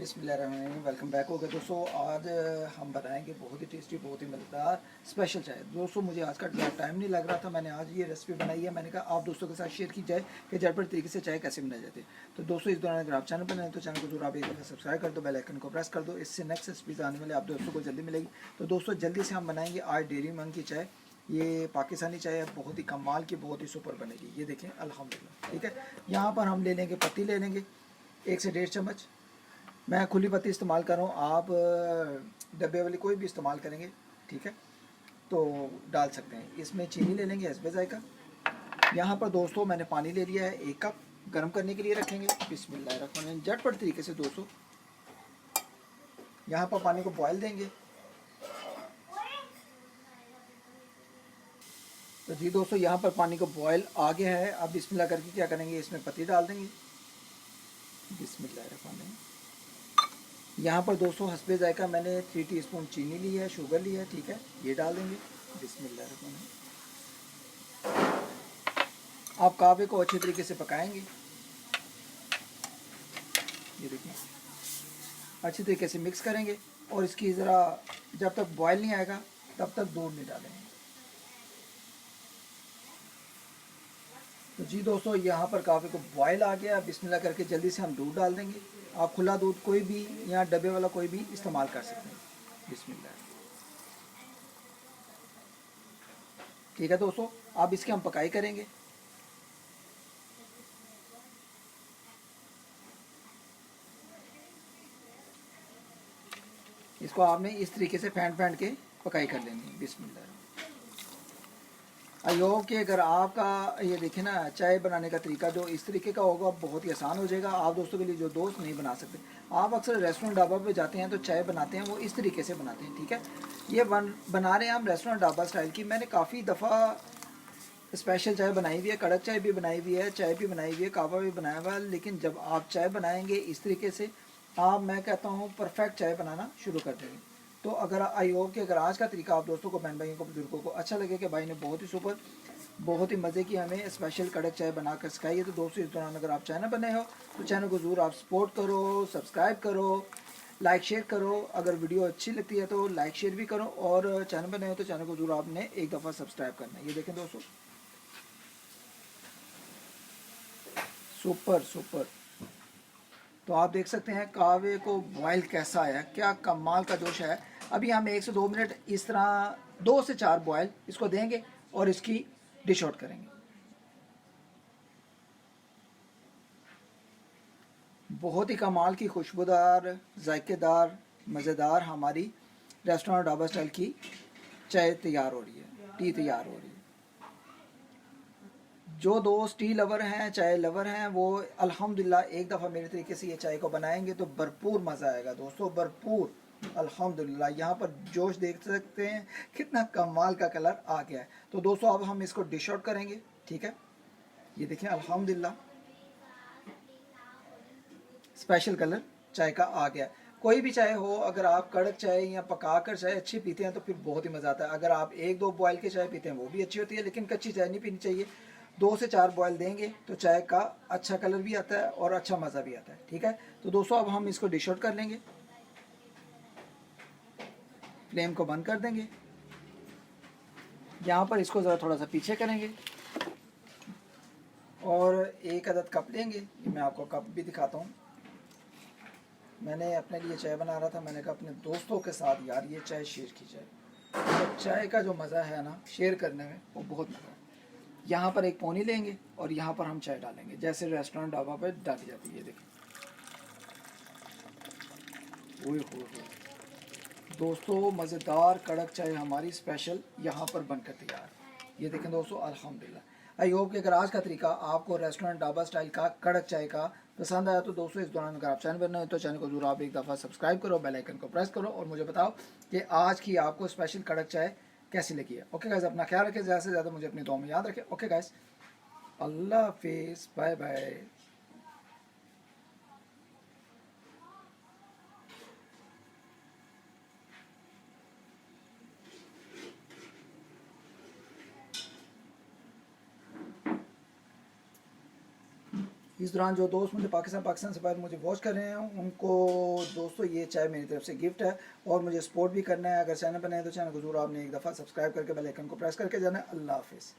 बिस्मिल्लाहिर्रहमानिर्रहीम। Welcome back हो गया दोस्तों। आज हम बनाएंगे बहुत ही टेस्टी, बहुत ही मज़ेदार स्पेशल चाय। दोस्तों मुझे आज का टाइम नहीं लग रहा था, मैंने आज ये रेसिपी बनाई है। मैंने कहा आप दोस्तों के साथ शेयर की जाए कि झटपट तरीके से चाय कैसे बनाई जाती है। तो दोस्तों इस दौरान अगर आप चैनल पर नए हैं तो चैनल को जरूर आप एक दफ़ा सब्सक्राइब कर दो, बेल आइकन को प्रेस कर दो। इससे नेक्स्ट रेसिपीज आने वाले आप दोस्तों को जल्दी मिलेगी। तो दोस्तों जल्दी से हम बनाएंगे आज डेयरी मंग की चाय। ये पाकिस्तानी चाय है, बहुत ही कमाल की, बहुत ही सुपर बनेगी। ये देखें अल्हम्दुलिल्लाह। ठीक है, यहाँ पर हम ले लेंगे पत्ती, ले लेंगे 1 से 1.5 चम्मच। मैं खुली पत्ती इस्तेमाल कर रहा हूँ, आप डब्बे वाली कोई भी इस्तेमाल करेंगे ठीक है तो डाल सकते हैं। इसमें चीनी ले लेंगे हस्बे जायका। यहाँ पर दोस्तों मैंने पानी ले लिया है 1 कप, गर्म करने के लिए रखेंगे। बिस्मिल्लाहिर्रहमानिर्रहीम। झटपट तरीके से दोस्तों यहाँ पर पानी को बॉयल देंगे। तो जी दोस्तों यहाँ पर पानी को बॉयल आ गया है। अब बिस्मिल्लाह करके क्या करेंगे, इसमें पत्ती डाल देंगे। बिस्मिल्लाहिर्रहमानिर्रहीम। यहाँ पर दोस्तों हस्बे जायका मैंने 3 टीस्पून चीनी ली है, शुगर ली है। ठीक है, ये डाल देंगे। बिस्मिल्लाहिर्रहमानिर्रहीम। आप कावे को अच्छी तरीके से पकाएंगे। ये देखिए अच्छी तरीके से मिक्स करेंगे और इसकी ज़रा जब तक बॉयल नहीं आएगा तब तक दूध नहीं डालेंगे। तो जी दोस्तों यहाँ पर काफ़ी को बॉयल आ गया। बिस्मिल्लाह करके जल्दी से हम दूध डाल देंगे। आप खुला दूध कोई भी या डब्बे वाला कोई भी इस्तेमाल कर सकते हैं। बिस्मिल्लाह। ठीक है दोस्तों, अब इसके हम पकाई करेंगे। इसको आपने इस तरीके से फेंट के पकाई कर लेनी है। बिस्मिल्लाह। आई होप कि अगर आपका ये देखें ना चाय बनाने का तरीका जो इस तरीके का होगा बहुत ही आसान हो जाएगा आप दोस्तों के लिए जो दोस्त नहीं बना सकते। आप अक्सर रेस्टोरेंट ढाबा पे जाते हैं तो चाय बनाते हैं, वो इस तरीके से बनाते हैं। ठीक है, ये बना रहे हैं हम रेस्टोरेंट ढाबा स्टाइल की। मैंने काफ़ी दफ़ा स्पेशल चाय बनाई हुई है, कड़क चाय भी बनाई हुई है, चाय भी बनाई हुई है, कहवा भी बनाया हुआ है। लेकिन जब आप चाय बनाएंगे इस तरीके से, आप मैं कहता हूँ परफेक्ट चाय बनाना शुरू कर देंगे। तो अगर आई होप कि अगर आज का तरीका आप दोस्तों को, बहन भाइयों को, बुजुर्गों को अच्छा लगे कि भाई ने बहुत ही सुपर, बहुत ही मज़े की हमें स्पेशल कड़क चाय बना कर सिखाई है। तो दोस्तों इस दौरान अगर आप चैनल बने हो तो चैनल को ज़रूर आप सपोर्ट करो, सब्सक्राइब करो, लाइक शेयर करो। अगर वीडियो अच्छी लगती है तो लाइक शेयर भी करो, और चैनल बने हो तो चैनल को ज़रूर आपने एक दफ़ा सब्सक्राइब करना है। ये देखें दोस्तों, सुपर सुपर। तो आप देख सकते हैं कावे को बॉयल कैसा आया, क्या कमाल का जोश है। अभी हम 1 से 2 मिनट इस तरह 2 से 4 बॉयल इसको देंगे और इसकी डिश आउट करेंगे। बहुत ही कमाल की, खुशबूदार, जायकेदार, मज़ेदार हमारी रेस्टोरेंट ढाबा स्टाइल की चाय तैयार हो रही है, टी तैयार हो रही है। जो दोस्त टी लवर हैं, चाय लवर हैं, वो अल्हम्दुलिल्लाह एक दफ़ा मेरे तरीके से ये चाय को बनाएंगे तो भरपूर मज़ा आएगा दोस्तों, भरपूर। अल्हम्दुलिल्लाह यहाँ पर जोश देख सकते हैं, कितना कमाल का कलर आ गया है। तो दोस्तों अब हम इसको डिश आउट करेंगे। ठीक है, ये देखें अल्हम्दुलिल्लाह स्पेशल कलर चाय का आ गया। कोई भी चाय हो, अगर आप कड़क चाय या पका कर चाय अच्छी पीते हैं तो फिर बहुत ही मज़ा आता है। अगर आप 1-2 बॉयल के चाय पीते हैं वो भी अच्छी होती है, लेकिन कच्ची चाय नहीं पीनी चाहिए। 2 से 4 बॉयल देंगे तो चाय का अच्छा कलर भी आता है और अच्छा मज़ा भी आता है। ठीक है, तो दोस्तों अब हम इसको डिश आउट कर लेंगे। फ्लेम को बंद कर देंगे। यहाँ पर इसको ज़रा थोड़ा सा पीछे करेंगे और 1 अदद कप लेंगे। मैं आपको कप भी दिखाता हूँ। मैंने अपने लिए चाय बना रहा था, मैंने कहा अपने दोस्तों के साथ यार ये चाय शेयर की जाए। तो चाय का जो मज़ा है ना शेयर करने में, वो बहुत मज़ा है। यहाँ पर एक पौनी लेंगे और यहाँ पर हम चाय डालेंगे जैसे रेस्टोरेंट ढाबा पर डाली जाती है। ये देखिए, ओए हो दोस्तों, मज़ेदार कड़क चाय हमारी स्पेशल यहाँ पर बनकर तैयार है। ये देखें दोस्तों अल्हम्दुलिल्लाह। आई होप कि अगर आज का तरीका आपको रेस्टोरेंट ढाबा स्टाइल का कड़क चाय का पसंद आया तो दोस्तों इस दौरान अगर आप चैनल पर नए हो तो चैनल को जरूर आप एक दफ़ा सब्सक्राइब करो, बेल आइकन को प्रेस करो और मुझे बताओ कि आज की आपको स्पेशल कड़क चाय कैसी लगी है। ओके गाइस, अपना ख्याल रखें, ज़्यादा से ज़्यादा मुझे अपनी दुआ में याद रखें। ओके गाइस, अल्लाह हाफिज़, बाय बाय। इस दौरान जो दोस्त मुझे पाकिस्तान से बाहर मुझे वॉच कर रहे हैं उनको दोस्तों ये चाय मेरी तरफ से गिफ्ट है, और मुझे सपोर्ट भी करना है। अगर चैनल पर नए तो चैनल को जरूर आपने एक दफ़ा सब्सक्राइब करके बेल आइकन को प्रेस करके जाना है। अल्लाह हाफिज़।